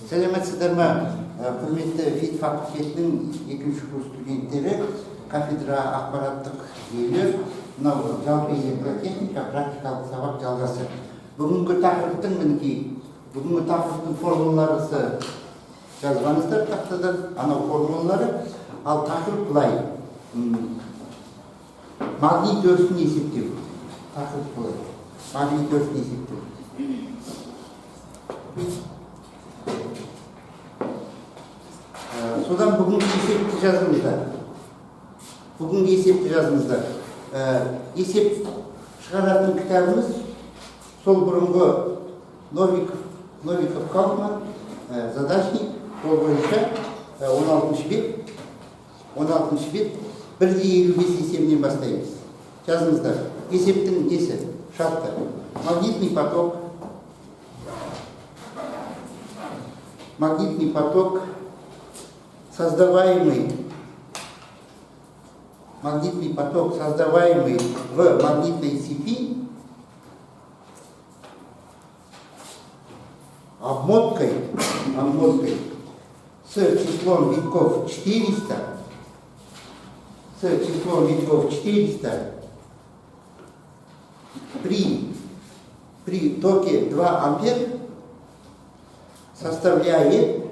Сәлеметсіздер ме, құрметті ФИТ факультетінің 2-ші курс студенттері, кафедра ақпараттық жүйелер, мынау жалпы электротехника практикалық сабақ жалғасы. Бүгінгі тақырыптың формулаларысы жазғаныздар тақтадан, анау формулалары, ал тақырып былай. Магнит өрісін есептеу. Тақырып былай. Магнит өрісін есептеу. Содан бүгінгі есепті жазыңыздар. Есеп шығаратын кітабымыз сол бұрынғы Новиков Кауфман задачник, сол бойынша 16-шы бет 1,55 есебінен бастаймыз. Жазыңыздар. Есептің несі? Шарты. Магнитный поток создаваемый в магнитной цепи обмоткой с числом витков 400 при токе 2 ампер составляет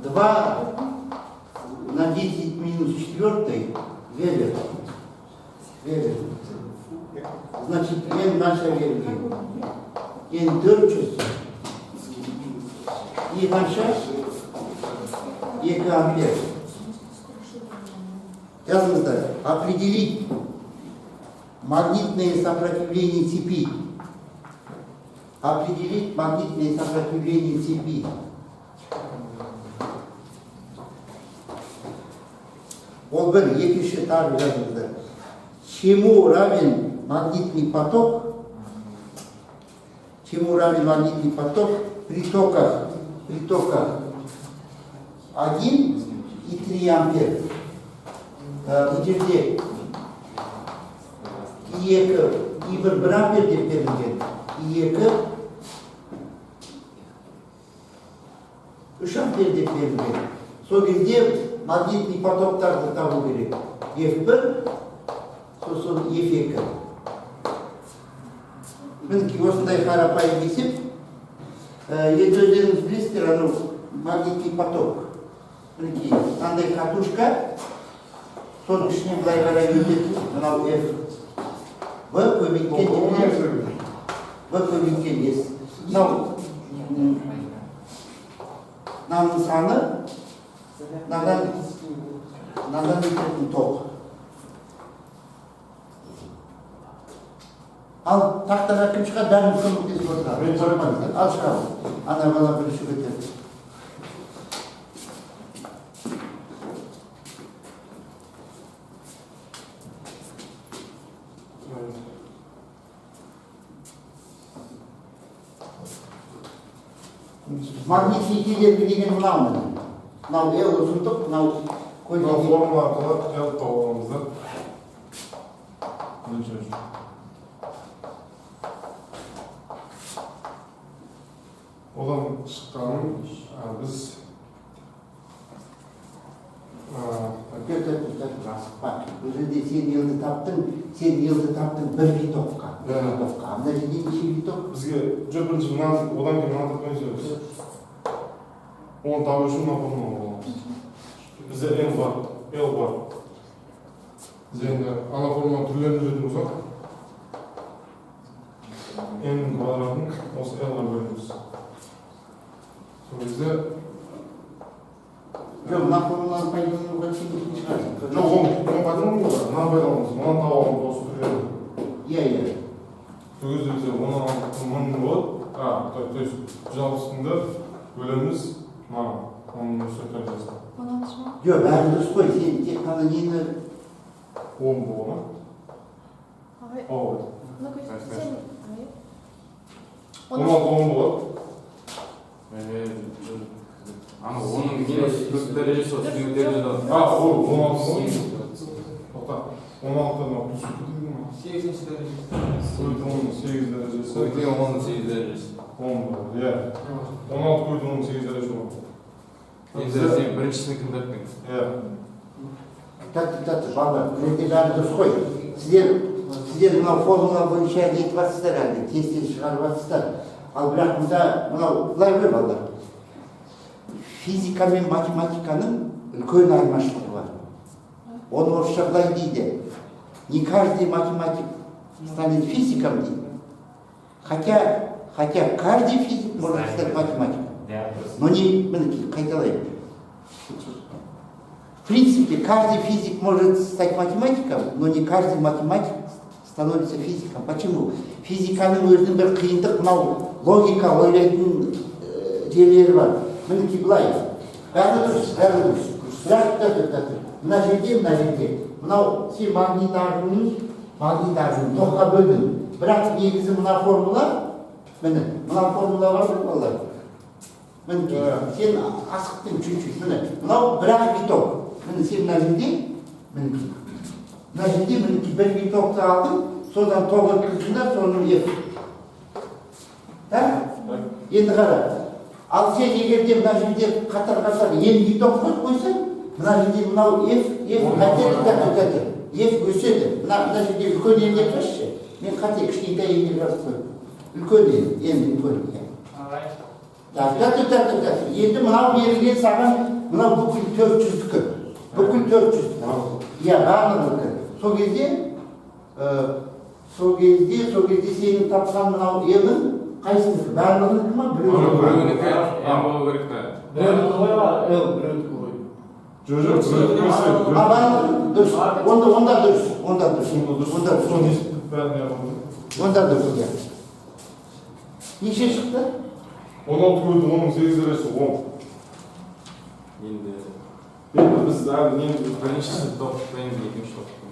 2 на 10 минус 4 Велер. Значит, N наша энергия. N 400. И наша 2 ампер. Yazımızda определить магнитное сопротивление цепи. Ол бір, екінші тағы жазыңыздар. Чему равен магнитный поток при токах 1 и 3 ампер. Бұл жерде 1 ампер деп берілген. 3 ампер деп берілген. Сол кезде магнитный потоктарды табу керек. F1, сосын F2. Мінекей осындай қарапайым есеп. Енді өздеріңіз білесіздер, анау магнитный поток. Мінекей, қандай катушка, соның ішіне былай қарай өтетін, мынау F. В көбейткен ес. Мынаның саны мынадан өтетін ток. Ал тақтаға кім шығады, бәрін көмектесіп отырады. Мен қоймаңыздар, ал шығады. Ана бала бірінші көтерді. Магнитный кедергі деген мынау. Мынау L ұзындық, мынау көлдегі. Форма арқылы L тауғанымызда. Одан шыққанын біз Бұл жерде сен елді таптың бір витокқа. Мына жерде неше виток? Бізге бірінші одан кейін мынаны қойыңыз. Оны табу үшін мына формуланы қолданамыз. Бізде L бар. Біз енді ана формуланы түрлерін жүретін болсақ, N квадратын осы L-ға бөлеміз. Сол кезде жоқ, мына формуланы пайдалануға тиімді шығарсың. жоқ, оны пайдалануға мынаны пайдаланамыз. Мынаны табамыз осы түрлерін. Иә. Сол кезде бізде 10 болады. То есть 160-ды бөлеміз оның өсіртер жасына. Жоқ, бәрі дұрыс қой, сен тек қана нені 10 болғаны. Ау. 10 болады. Ана оның көк дәрежесі 16 ол 16 16'da 16'dan plus 2 değil mi? 8. derece. Koyduğunun 8 derecesi. Koyduğunun 8 derecesi. 10 var, ya. 16 koyduğunun 8 derecesi var. 8 derece birincisini kim etmek? Ya. Tatlı, baba. Krediler de koy. Sizler buna formula boyunca deyip vasıtlar herhalde. Test çıkar vasıtlar. Al bırak burada, buna kulay ver valla. Fizika ve matematikanın ülkenin ayrımaşlığı var. Onu orşaklay deydi. Не каждый математик станет физиком. Хотя каждый физик может стать математиком. Но не, қайталайын. В принципе, каждый физик может стать математиком, но не каждый математик становится физиком. Почему? Физиканың өзінің бір қиындық, мынау логика ойлайтын жерлері бар. Мінекей былай. Бәрі дұрыс. Бірақ мына жерде. Мынау сен магнит ағымын токқа бөлдің. Бірақ негізі мына формула, мына формула бар ғой балалар. Мінекей, сен асықтың чуть-чуть. Мынау бірақ биток. Сен мына жерде, мінекей бір битокты алдың, содан ток өткіздің, соның еф. Енді қара. Ал сен егерде мына жерде қатар ең биток қойсаң, мына жерде мынау қайтеді, еф өседі. Мына жерде үлкен ең деп тұршы. Мен қате кішкентай ең деп жазып қойдым. Үлкен ең, үлкен. Енді мынау берілген саған, мынау бүкіл 400-кі. Бүкіл 400-кі. Иә, барлығы. Сол кезде сенің тапқан мынау емін қайсыныкі? Барлығыныкі ма? Біреуінікі, ең болу керек пе? Біреуінікі қойма, Жоқ, дұрыс. Онда дұрыс. Онда дұрыс. Неше шықты? 16 koydum, onun 8 derecesi 10. Енді Biz abi niye? біріншісі тоқтықта, енді екінші тоқтықта.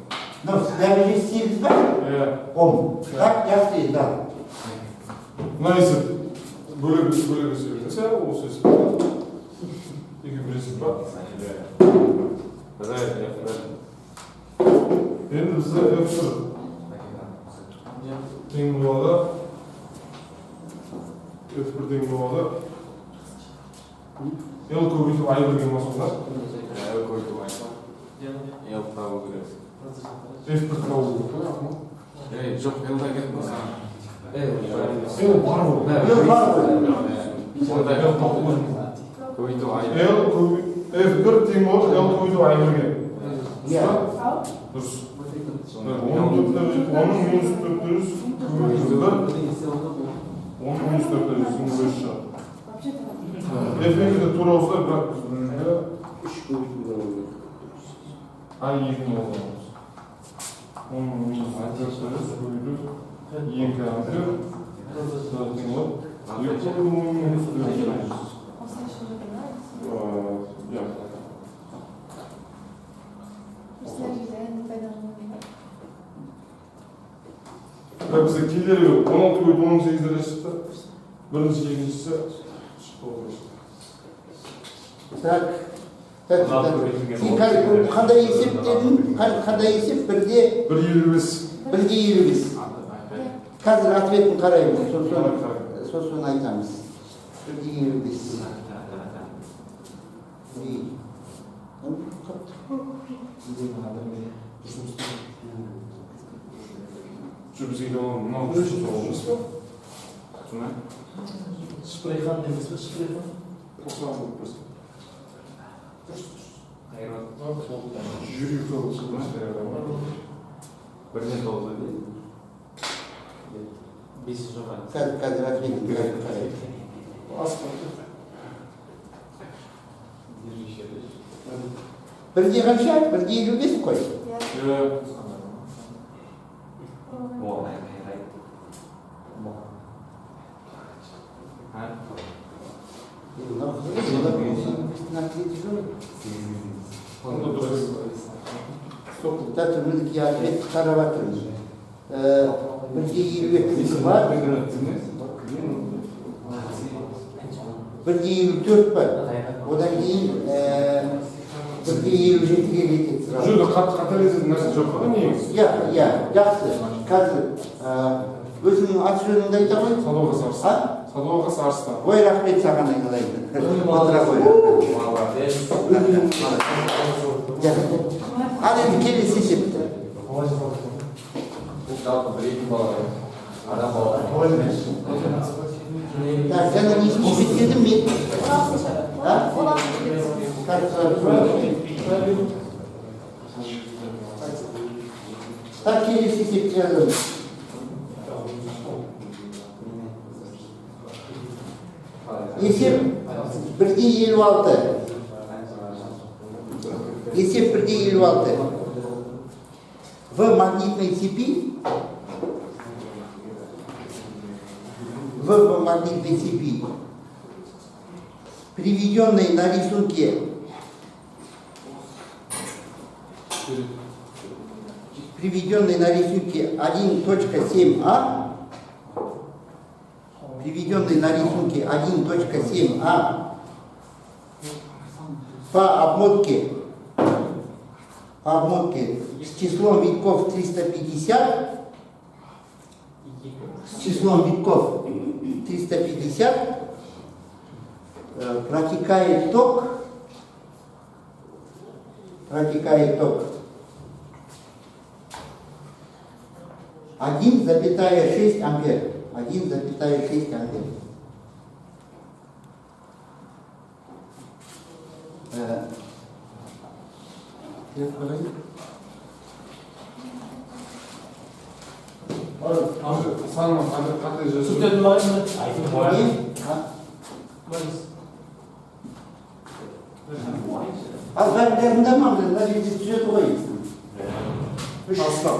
Дәрежесі 8 ба? 10. Так, жақсы енді ал. Mına esip böyle söylese o ses var. İki bir esip var. Енді бізде F1 тең болады. F1 тең болады. L көбейтіп I бірге ма сонда? L көбейтіп I. L табу керек. F1 табу керек. Жоқ, L-да кетті саған. L бар ғой. Л бар ғой. Онда L табу көбейтіп I. F1 тең болады, L көбейтіп I бірге. Иә. Дұрыс. Оның минус 400 onun minus 400'ün buraya şart. F2'de tur olsa bırak bizimle 3 boyutlu oluyor. Ay 20 olmamız. Onun minus 400 boyutlu 20 kaldı. Zaten o. Onun minus 400. Ya. Bizde killeri yok. 16 boyut 18 derece çıktı. Birinci ikincisi çıktı oldu işte. Сен қандай есеп дедің? Қандай есеп? Бірде 1,25. Қазір ответін қараймыз. Сосын айтамыз. 1,25. Şu bize de olan ne olmuş? Spreyhan demesi mi? Spreyhan? Jüri yurtalısı Бірден толды дейді. Бесі жоға. Қазір ответін қараймыз. Бірде қанша? 1,25 қой. Мінекей ответ қарап жатырмыз. 1,22 бар. 1,24 бар. Одан кейін елу жетіге жетеді сразу. Жүгі қаталезетін нәрсе жоқ па негізі? Иә, жақсы. Қазір өзіңнің аты жөніңді айта ғой. Садуақас Арыстан. Садуақас Арыстан. Ой, рахмет саған айналайын. Отыра қой. Молодец. Ал енді келесі есепті. Жалпы білетін балалар. Адам балалар. Так, жаңа не жеткенім мен. Так, келесі есепті жазамыз. Есеп 1/56. Есеп 1/56. В магнитной цепи приведенной на рисунке 1.7а, приведенной на рисунке 1.7а по обмотке с числом витков 350, протекает ток 1,6 ампер. 1,6 ампер. Саным қандай жазу? Сүртетін бар ма? Ал бәрілерінде ма? Мына жерде түзетіп қой. Астам.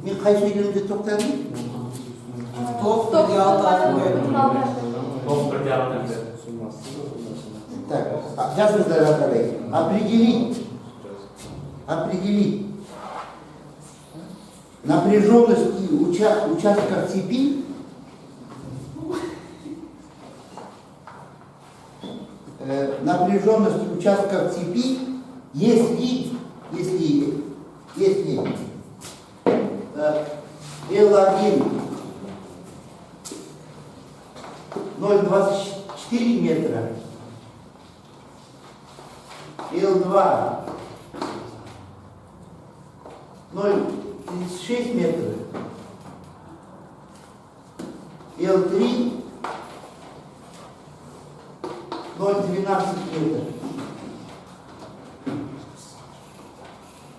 Мен қай сөйлемде тоқтадым? Так, жазыңыздар ары определить напряженность участков цепи если L1 0,24 метра, L2 0,36 метра, L3 0,12 метра.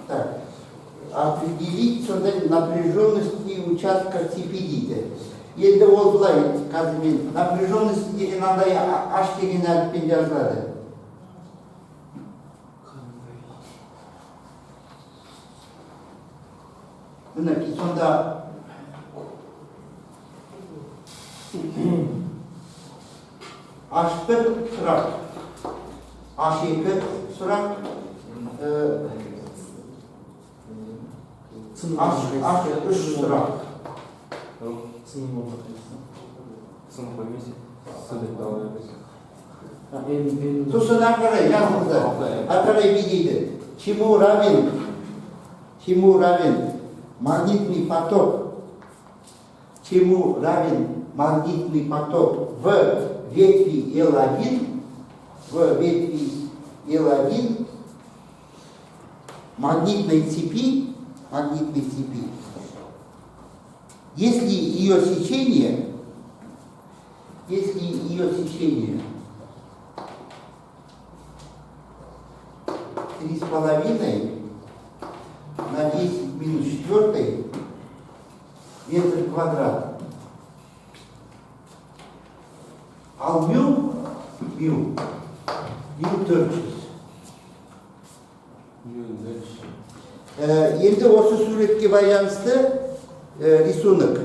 Так, определить напряженности участков цепи дейді. Енді ол былай, қазір мен напряженность деген андай H деген әріппен жазылады. Мінекей сонда H1 сұрақ, H2 сұрақ, H3 сұрақ. Сын қоймесе. Сыдық дауы. Сосын ақарай жазыңыздар. Ақарай не дейді? Чему равен магнитный поток? Чему равен магнитный поток в ветви L1 магнитной цепи, если ее сечение 3,5 на 10⁻⁴ метр квадрат. Al View 400. Endi осы суретке байланысты рисунок.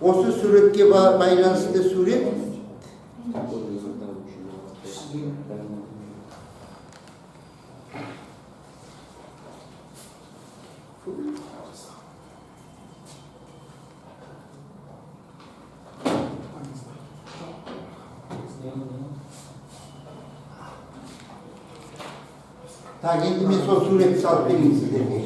Осы суретке байланысты сурет. Так, енді мен сол суретті салып берейін сіздерге.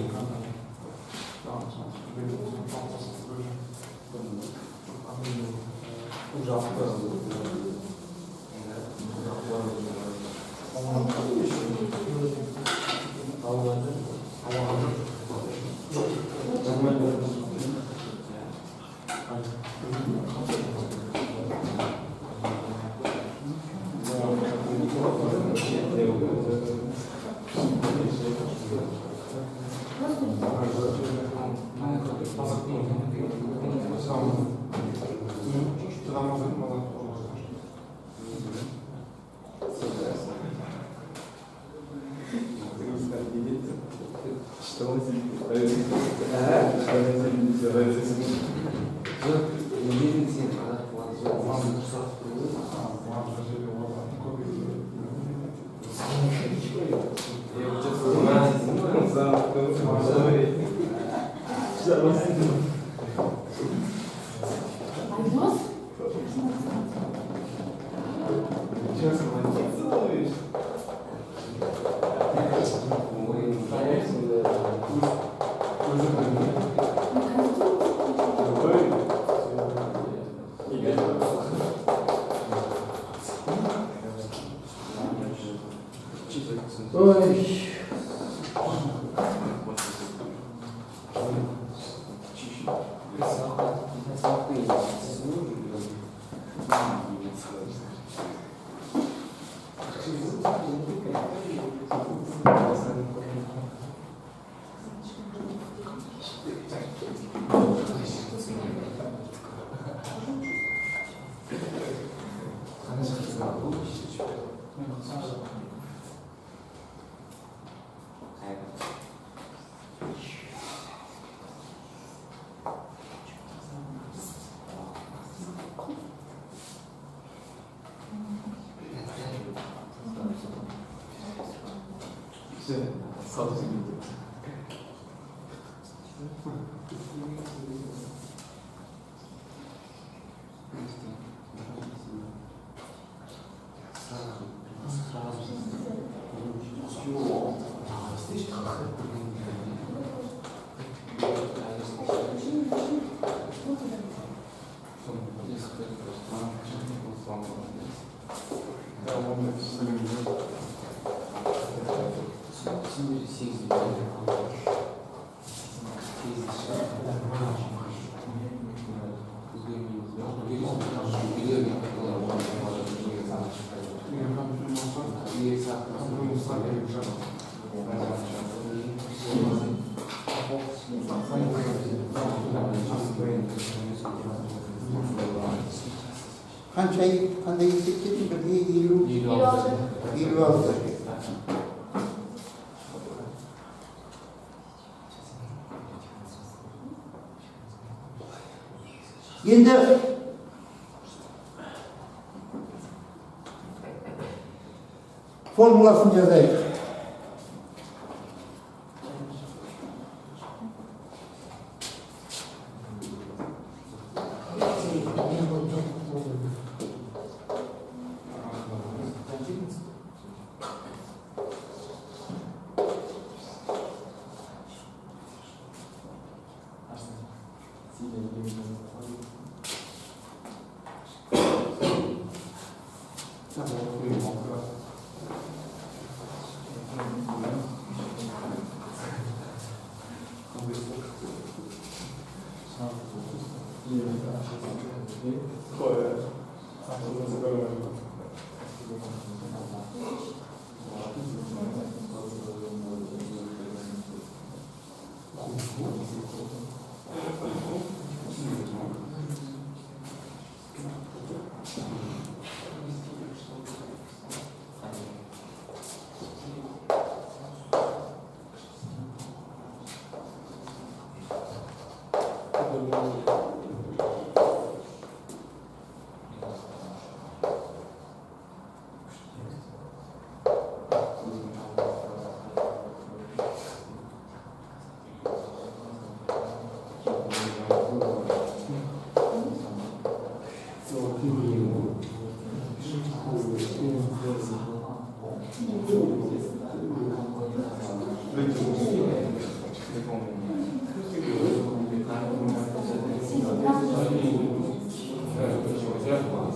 Қандай есептедім? Бірге 56. Енді формуласын жазайық.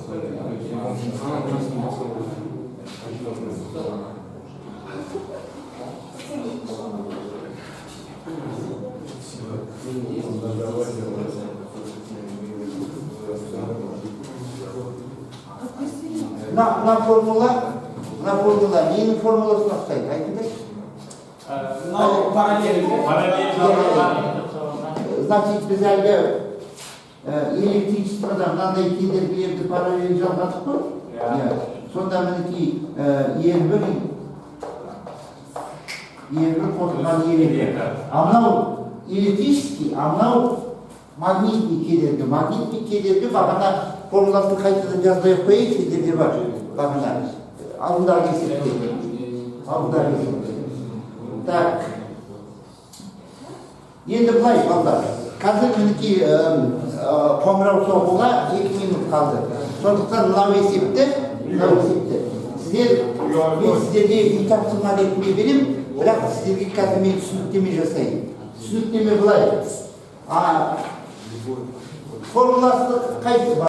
На формула, ненің формуласына ұқсайды, айтыңдаршы. Мынау параллель. Значит, біз әлгі электричествода мынандай кедергілерді параллель жалғадық қой. Сонда мінекей ер1 қосылған ер2. А мынау электрический, а мынау магнитный кедергі. Магнитный кедергі бағана формуласын қайтадан жазбай қояйық, сіздерде бар. Бағана алдындағы есепте. Так. Енді былай, балдар. Қазір мінекей қоңырау соғуға 2 минут қалды. Сондықтан мынау есепті, мен сіздерге үй тапсырма ретінде берем, бірақ сіздерге қазір мен түсініктеме жасайын. Түсініктеме былай. Формуласы қайсы бар?